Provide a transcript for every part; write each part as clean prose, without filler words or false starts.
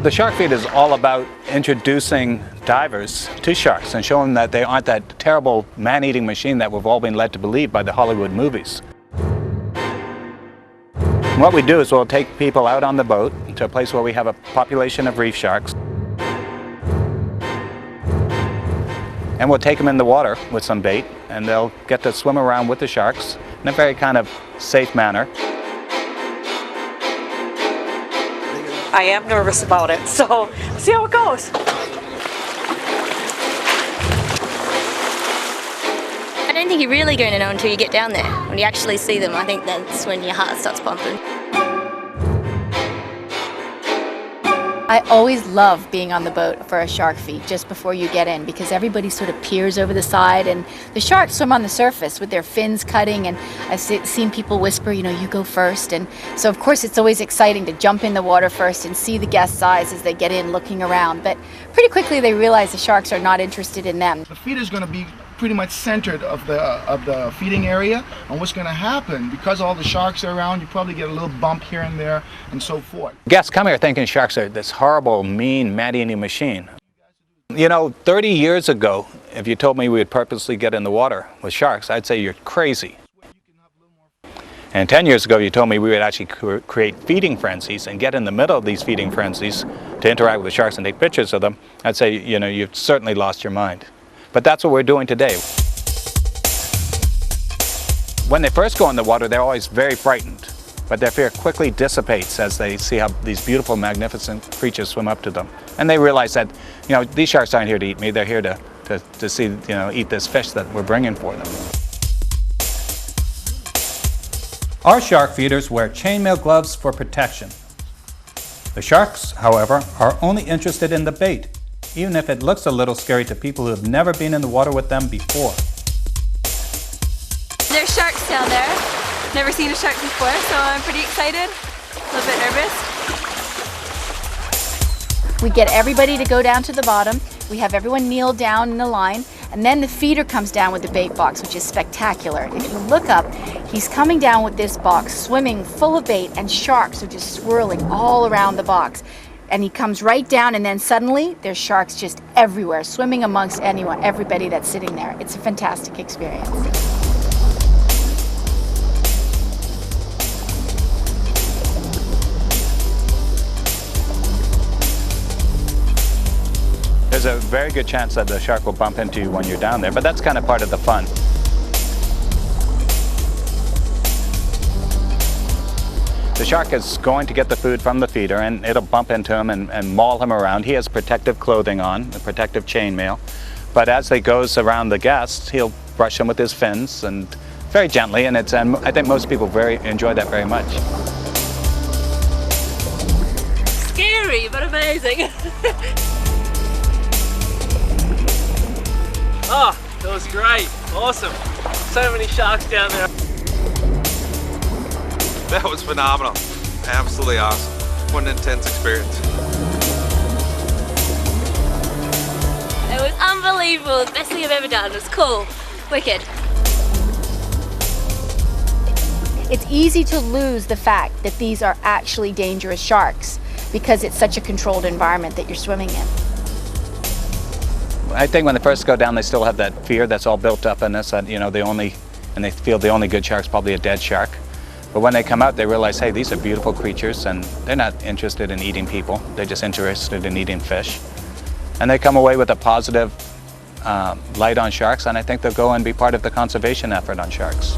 The shark feed is all about introducing divers to sharks and showing them that they aren't that terrible man-eating machine that we've all been led to believe by the Hollywood movies. What we do is we'll take people out on the boat to a place where we have a population of reef sharks. And we'll take them in the water with some bait, and they'll get to swim around with the sharks in a very kind of safe manner. I am nervous about it, so see how it goes. I don't think you're really going to know until you get down there. When you actually see them, I think that's when your heart starts pumping. I always love being on the boat for a shark feed just before you get in, because everybody sort of peers over the side and the sharks swim on the surface with their fins cutting, and I've seen people whisper, you know, you go first. And so of course it's always exciting to jump in the water first and see the guests' eyes as they get in looking around. But pretty quickly they realize the sharks are not interested in them. The feed is going to be pretty much centered of the feeding area, and what's going to happen, because all the sharks are around, you probably get a little bump here and there and so forth. Guests come here thinking sharks are this horrible, mean, man-eating machine. You know, 30 years ago, if you told me we would purposely get in the water with sharks, I'd say you're crazy. And 10 years ago, you told me we would actually create feeding frenzies and get in the middle of these feeding frenzies to interact with the sharks and take pictures of them. I'd say, you know, you've certainly lost your mind. But that's what we're doing today. When they first go in the water, they're always very frightened, but their fear quickly dissipates as they see how these beautiful, magnificent creatures swim up to them. And they realize that, you know, these sharks aren't here to eat me, they're here to see, you know, eat this fish that we're bringing for them. Our shark feeders wear chainmail gloves for protection. The sharks, however, are only interested in the bait, even if it looks a little scary to people who have never been in the water with them before. There's sharks down there. Never seen a shark before, so I'm pretty excited. A little bit nervous. We get everybody to go down to the bottom. We have everyone kneel down in a line, and then the feeder comes down with the bait box, which is spectacular. If you look up, he's coming down with this box, swimming full of bait, and sharks are just swirling all around the box. And he comes right down, and then suddenly there's sharks just everywhere, swimming amongst everybody that's sitting there. It's a fantastic experience. There's a very good chance that the shark will bump into you when you're down there, but that's kind of part of the fun. The shark is going to get the food from the feeder, and it'll bump into him and maul him around. He has protective clothing on, a protective chainmail. But as he goes around the guests, he'll brush them with his fins, and very gently, and I think most people enjoy that very much. Scary, but amazing. Oh, that was great. Awesome. So many sharks down there. That was phenomenal. Absolutely awesome. What an intense experience. It was unbelievable. The best thing I've ever done. It was cool. Wicked. It's easy to lose the fact that these are actually dangerous sharks because it's such a controlled environment that you're swimming in. I think when they first go down, they still have that fear that's all built up in us, that, you know, they feel the only good shark's probably a dead shark. But when they come out, they realize, hey, these are beautiful creatures, and they're not interested in eating people. They're just interested in eating fish. And they come away with a positive light on sharks, and I think they'll go and be part of the conservation effort on sharks.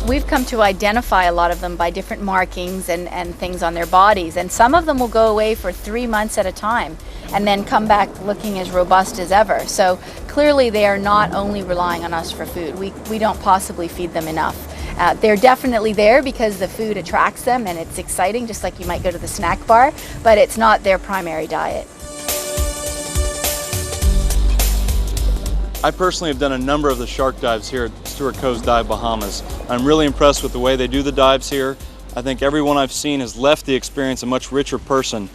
We've come to identify a lot of them by different markings and things on their bodies, and some of them will go away for 3 months at a time and then come back looking as robust as ever. So clearly they are not only relying on us for food. We don't possibly feed them enough. They're definitely there because the food attracts them and it's exciting, just like you might go to the snack bar, but it's not their primary diet. I personally have done a number of the shark dives here at Stewart Cove's Dive Bahamas. I'm really impressed with the way they do the dives here. I think everyone I've seen has left the experience a much richer person.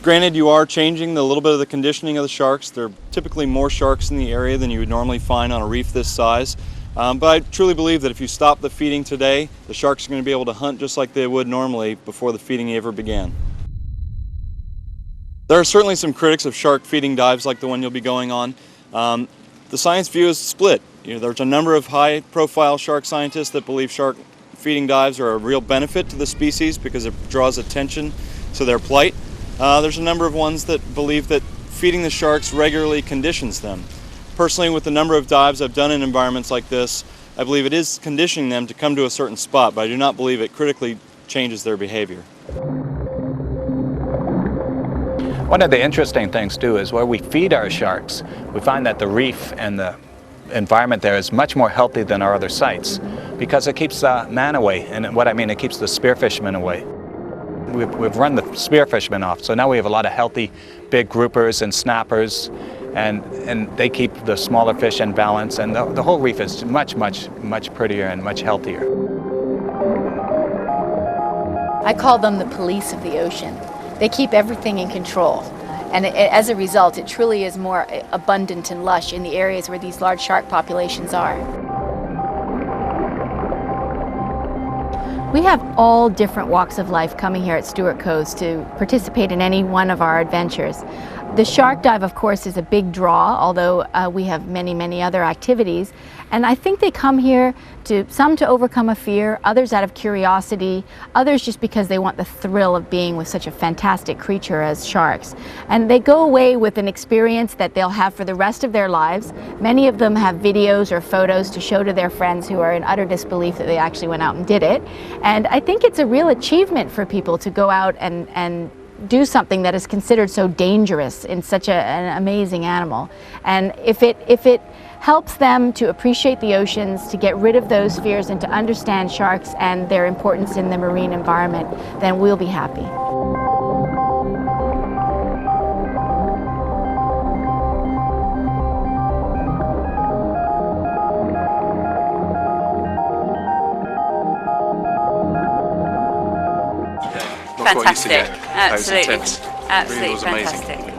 Granted, you are changing a little bit of the conditioning of the sharks. There are typically more sharks in the area than you would normally find on a reef this size, But I truly believe that if you stop the feeding today, the sharks are going to be able to hunt just like they would normally before the feeding ever began. There are certainly some critics of shark feeding dives like the one you'll be going on. The science view is split. There's a number of high-profile shark scientists that believe shark feeding dives are a real benefit to the species because it draws attention to their plight. There's a number of ones that believe that feeding the sharks regularly conditions them. Personally, with the number of dives I've done in environments like this, I believe it is conditioning them to come to a certain spot, but I do not believe it critically changes their behavior. One of the interesting things too is where we feed our sharks, we find that the reef and the environment there is much more healthy than our other sites because it keeps man away, and what I mean, it keeps the spearfishermen away. We've run the spearfishermen off, so now we have a lot of healthy big groupers and snappers, and they keep the smaller fish in balance, and the whole reef is much prettier and much healthier. I call them the police of the ocean. They keep everything in control. And as a result, it truly is more abundant and lush in the areas where these large shark populations are. We have all different walks of life coming here at Stewart Coves to participate in any one of our adventures. The shark dive, of course, is a big draw, although we have many other activities. And I think they come here some to overcome a fear, others out of curiosity, others just because they want the thrill of being with such a fantastic creature as sharks. And they go away with an experience that they'll have for the rest of their lives. Many of them have videos or photos to show to their friends who are in utter disbelief that they actually went out and did it. And I think it's a real achievement for people to go out and do something that is considered so dangerous in such an amazing animal. And if it helps them to appreciate the oceans, to get rid of those fears, and to understand sharks and their importance in the marine environment, then we'll be happy. Fantastic. Absolutely. Absolutely was amazing. fantastic.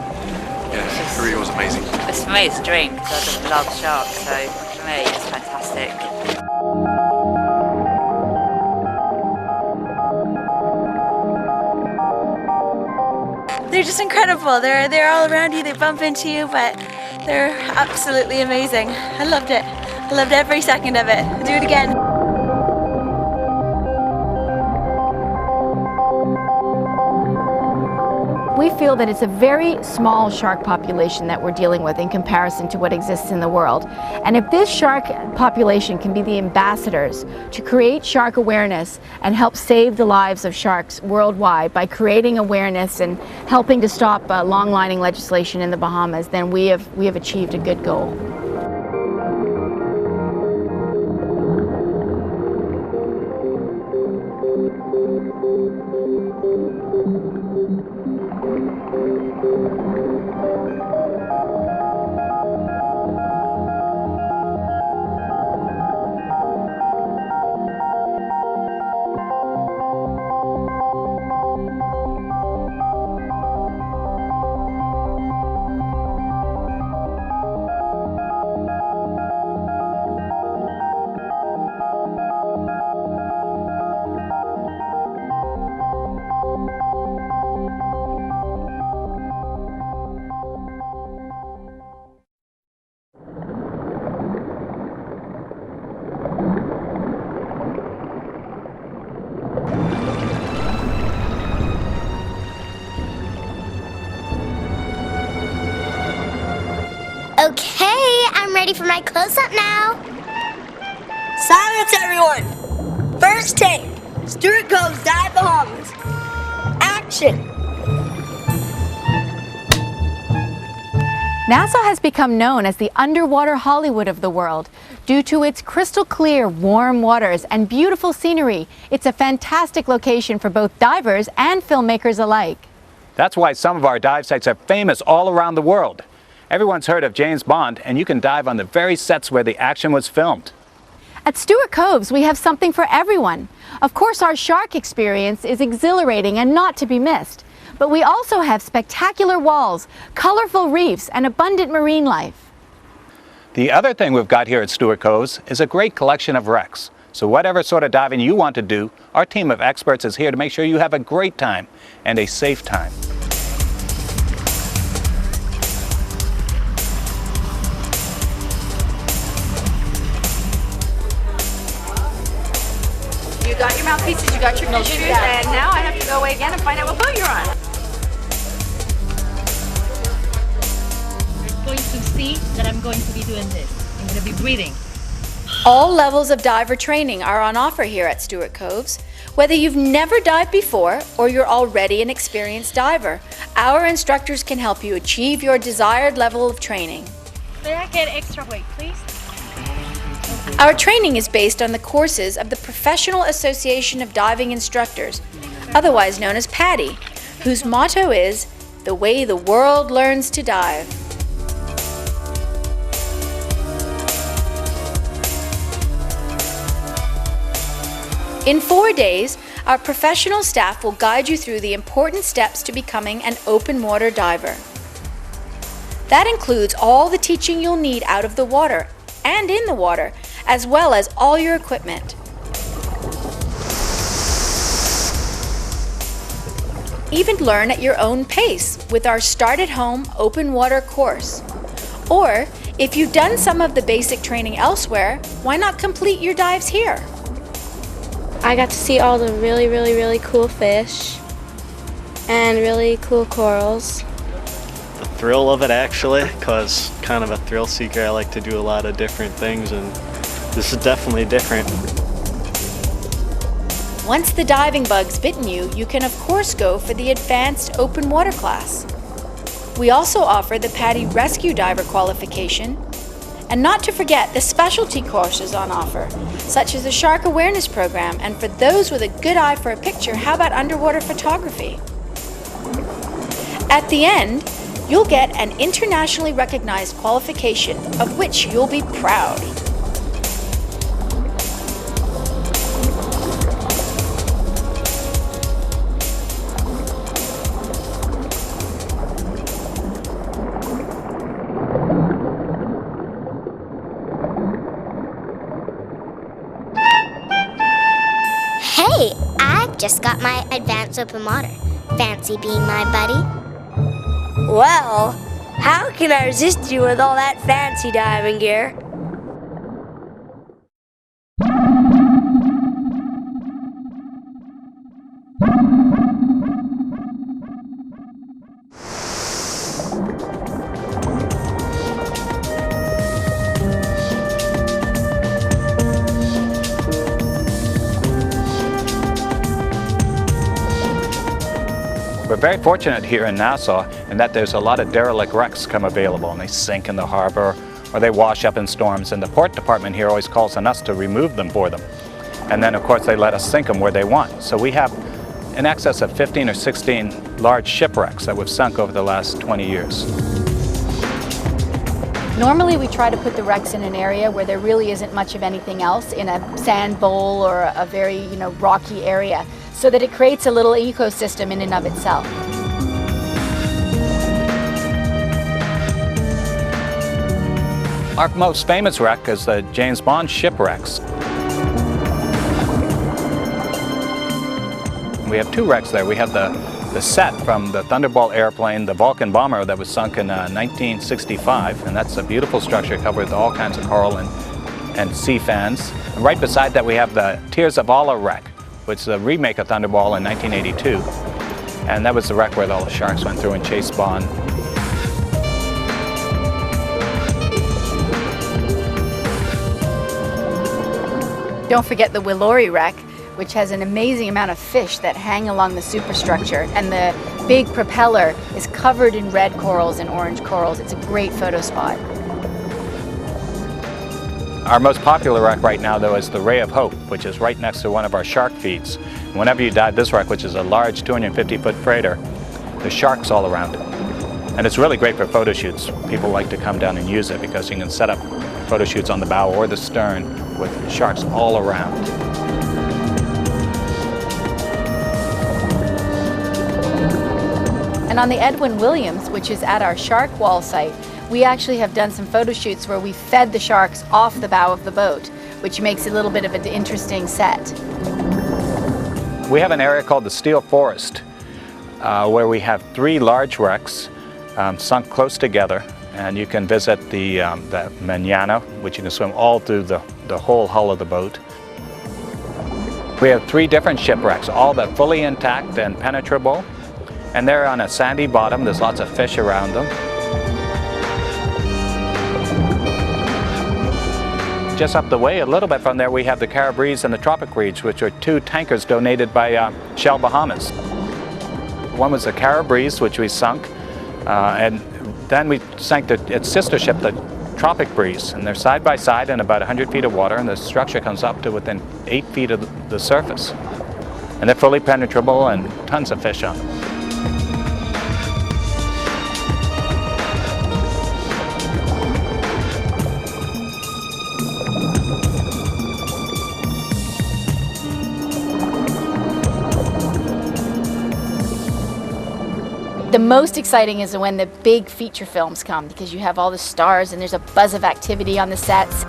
Yeah, it really was amazing. It's for me, it's a dream because I just love sharks, so for me, it's fantastic. They're just incredible. They're all around you, they bump into you, but they're absolutely amazing. I loved it. I loved every second of it. I'll do it again. We feel that it's a very small shark population that we're dealing with in comparison to what exists in the world. And if this shark population can be the ambassadors to create shark awareness and help save the lives of sharks worldwide by creating awareness and helping to stop long-lining legislation in the Bahamas, then we have achieved a good goal. Okay, I'm ready for my close-up now. Silence, everyone! First take, Stewart Coves Dive Bahamas. Action! Nassau has become known as the underwater Hollywood of the world. Due to its crystal clear, warm waters and beautiful scenery, it's a fantastic location for both divers and filmmakers alike. That's why some of our dive sites are famous all around the world. Everyone's heard of James Bond, and you can dive on the very sets where the action was filmed. At Stewart Coves, we have something for everyone. Of course, our shark experience is exhilarating and not to be missed. But we also have spectacular walls, colorful reefs, and abundant marine life. The other thing we've got here at Stewart Coves is a great collection of wrecks. So whatever sort of diving you want to do, our team of experts is here to make sure you have a great time and a safe time. You got your mouthpieces, you got your tissues, and now I have to go away again and find out what boat you're on. You're going to see that I'm going to be doing this. I'm going to be breathing. All levels of diver training are on offer here at Stewart Coves. Whether you've never dived before or you're already an experienced diver, our instructors can help you achieve your desired level of training. May I get extra weight, please? Our training is based on the courses of the Professional Association of Diving Instructors, otherwise known as PADI, whose motto is, "The way the world learns to dive." In 4 days, our professional staff will guide you through the important steps to becoming an open water diver. That includes all the teaching you'll need out of the water and in the water, as well as all your equipment. Even learn at your own pace with our Start at Home open water course. Or, if you've done some of the basic training elsewhere, why not complete your dives here? I got to see all the really cool fish and really cool corals. The thrill of it, actually, because kind of a thrill seeker, I like to do a lot of different things, and this is definitely different. Once the diving bug's bitten you, you can of course go for the advanced open water class. We also offer the PADI Rescue Diver qualification, and not to forget the specialty courses on offer, such as the Shark Awareness Program, and for those with a good eye for a picture, how about underwater photography? At the end, you'll get an internationally recognized qualification of which you'll be proud. Hey, I just got my advanced open water. Fancy being my buddy? Well, how can I resist you with all that fancy diving gear? We're very fortunate here in Nassau in that there's a lot of derelict wrecks come available, and they sink in the harbor or they wash up in storms, and the port department here always calls on us to remove them for them. And then of course they let us sink them where they want. So we have in excess of 15 or 16 large shipwrecks that we've sunk over the last 20 years. Normally we try to put the wrecks in an area where there really isn't much of anything else, in a sand bowl or a very, rocky area, so that it creates a little ecosystem in and of itself. Our most famous wreck is the James Bond shipwrecks. We have two wrecks there. We have the set from the Thunderbolt airplane, the Vulcan bomber that was sunk in 1965, and that's a beautiful structure covered with all kinds of coral and sea fans. And right beside that we have the Tears of Allah wreck, which is a remake of Thunderball in 1982. And that was the wreck where all the sharks went through and chased Bond. Don't forget the Willori wreck, which has an amazing amount of fish that hang along the superstructure, and the big propeller is covered in red corals and orange corals. It's a great photo spot. Our most popular wreck right now, though, is the Ray of Hope, which is right next to one of our shark feeds. Whenever you dive this wreck, which is a large 250-foot freighter, there's sharks all around it. And it's really great for photo shoots. People like to come down and use it because you can set up photo shoots on the bow or the stern with sharks all around. And on the Edwin Williams, which is at our shark wall site, We actually have done some photo shoots where we fed the sharks off the bow of the boat, which makes it a little bit of an interesting set. We have an area called the Steel Forest, where we have 3 large wrecks sunk close together, and you can visit the Manana, which you can swim all through the whole hull of the boat. We have 3 different shipwrecks, all that fully intact and penetrable, and they're on a sandy bottom. There's lots of fish around them. Just up the way a little bit from there, we have the Carabrese and the Tropic Reeds, which are 2 tankers donated by Shell Bahamas. One was the Carabrese, which we sunk, and then we sank its sister ship, the Tropic Breeze, and they're side by side in about 100 feet of water, and the structure comes up to within 8 feet of the surface. And they're fully penetrable and tons of fish on them. The most exciting is when the big feature films come, because you have all the stars and there's a buzz of activity on the sets.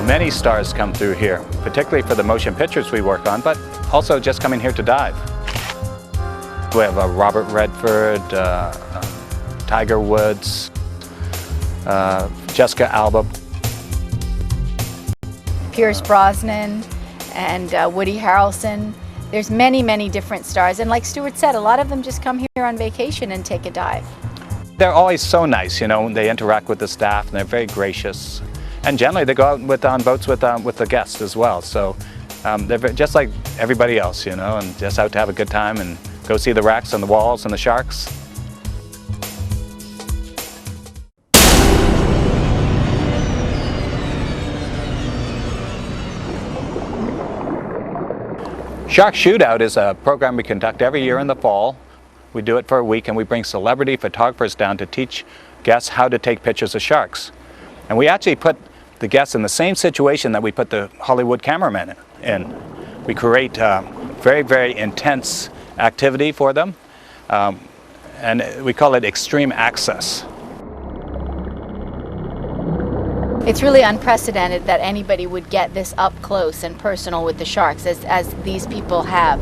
Many stars come through here, particularly for the motion pictures we work on, but also just coming here to dive. We have Robert Redford, Tiger Woods, Jessica Alba, Pierce Brosnan, and Woody Harrelson. There's many, many different stars, and like Stuart said, a lot of them just come here on vacation and take a dive. They're always so nice, you know. They interact with the staff, and they're very gracious. And generally, they go out on boats with the guests as well. So they're just like everybody else, you know, and just out to have a good time and go see the wrecks and the walls and the sharks. Shark Shootout is a program we conduct every year in the fall. We do it for a week, and we bring celebrity photographers down to teach guests how to take pictures of sharks. And we actually put the guests in the same situation that we put the Hollywood cameramen in. We create very, very intense activity for them, and we call it extreme access. It's really unprecedented that anybody would get this up close and personal with the sharks as these people have.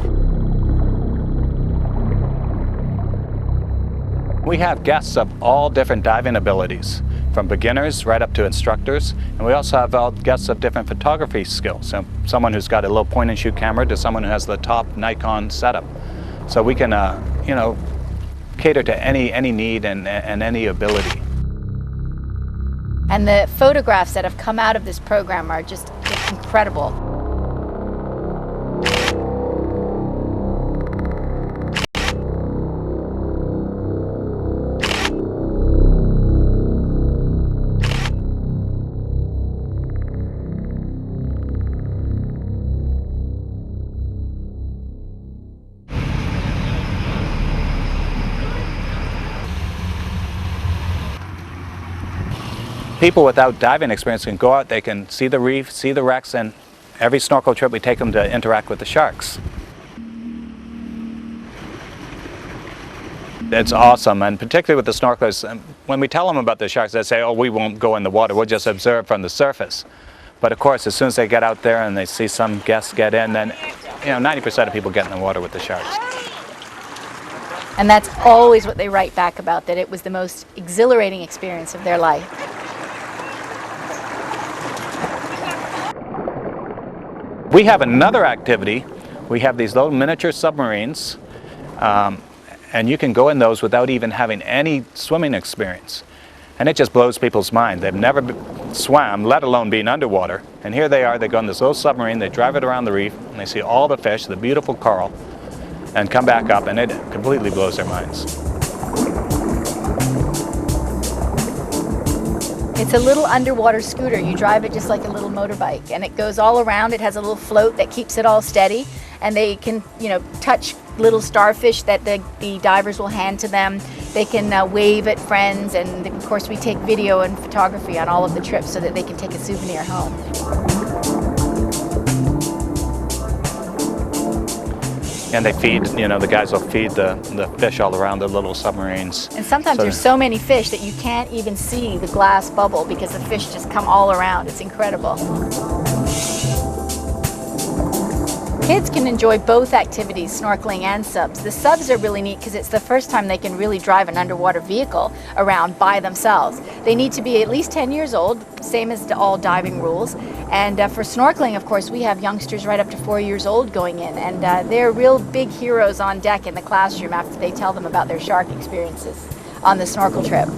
We have guests of all different diving abilities, from beginners right up to instructors, and we also have guests of different photography skills. So someone who's got a little point and shoot camera to someone who has the top Nikon setup. So we can, you know, cater to any need and any ability. And the photographs that have come out of this program are just incredible. People without diving experience can go out, they can see the reef, see the wrecks, and every snorkel trip we take them to interact with the sharks. It's awesome, and particularly with the snorkelers, when we tell them about the sharks, they say, oh, we won't go in the water, we'll just observe from the surface. But of course, as soon as they get out there and they see some guests get in, then 90% of people get in the water with the sharks. And that's always what they write back about, that it was the most exhilarating experience of their life. We have another activity. We have these little miniature submarines, and you can go in those without even having any swimming experience. And it just blows people's mind. They've never swam, let alone been underwater. And here they are, they go in this little submarine, they drive it around the reef, and they see all the fish, the beautiful coral, and come back up, and it completely blows their minds. It's a little underwater scooter. You drive it just like a little motorbike, and it goes all around. It has a little float that keeps it all steady, and they can, touch little starfish that the divers will hand to them. They can wave at friends, and of course we take video and photography on all of the trips so that they can take a souvenir home. And they feed, you know, the guys will feed the fish all around the little submarines. And sometimes there's so many fish that you can't even see the glass bubble because the fish just come all around. It's incredible. Kids can enjoy both activities, snorkeling and subs. The subs are really neat because it's the first time they can really drive an underwater vehicle around by themselves. They need to be at least 10 years old, same as all diving rules. And for snorkeling, of course, we have youngsters right up to 4 years old going in, and they're real big heroes on deck in the classroom after they tell them about their shark experiences on the snorkel trip.